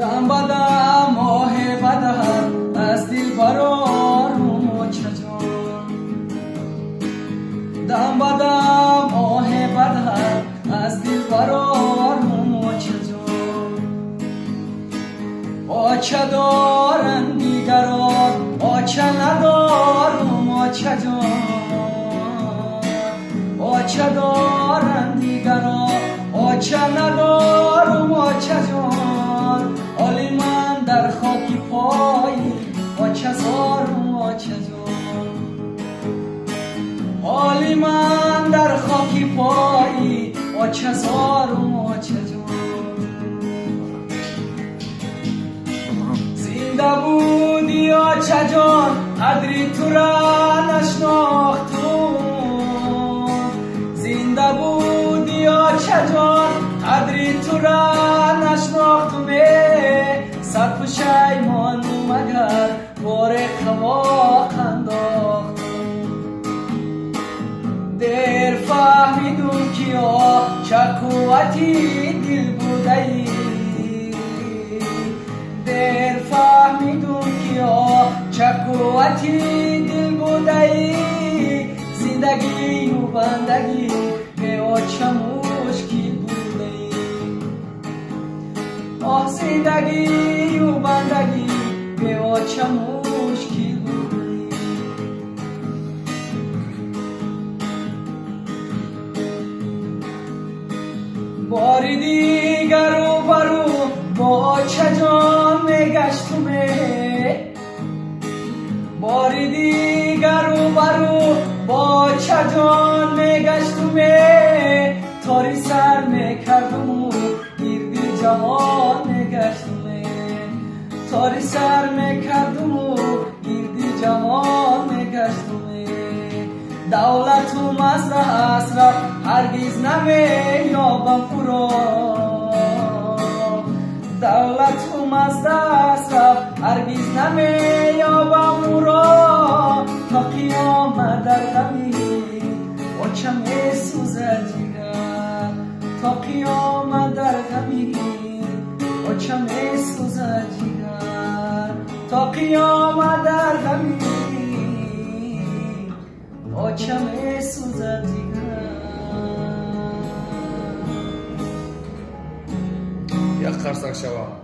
دم بدم آه بدم از دل برارم چجان دم بدم آه بدم از دل برارم چجان آچه دارن دیگران آچه ندارم آچه جان آچه دارن دیگران آچه ندارم آچه جان آلی من در خاکی پایی آچه زارم آچه جان آلی من در خاکی پایی آچه زارم آچه جان زنده بودی آچه جان قدری تو را نشناختم زنده بودی آچه جان قدری تو را نشناختم صد پشیمانم مگر بار خواق انداختم دیر فهمیدم که چه قوتی دل بوده ای دیر فهمیدم که چه قوتی دل بوده ای زندگی و بندگی به چه مشکل بوده ای آه زندگی و بندگی به چه مشکل بوده ای باری دیگر رو برو با چه جان میگشتم باری دیگر رو برو با چه جان میگشتم تاری سر میکردم و گردی جهان میگشتم تاری سر میکردم و گردی جهان میگشتم دولت و مصرف هرگز نمیابم او را دولت و مصرف هرگز نمیابم او را تا قیامت در غمی آچه میسوزد جگر تا قیامت در غمی آچه میسوزد جگر تا قیامت در غمی آچه میسوزد جگر یک قرصک شوم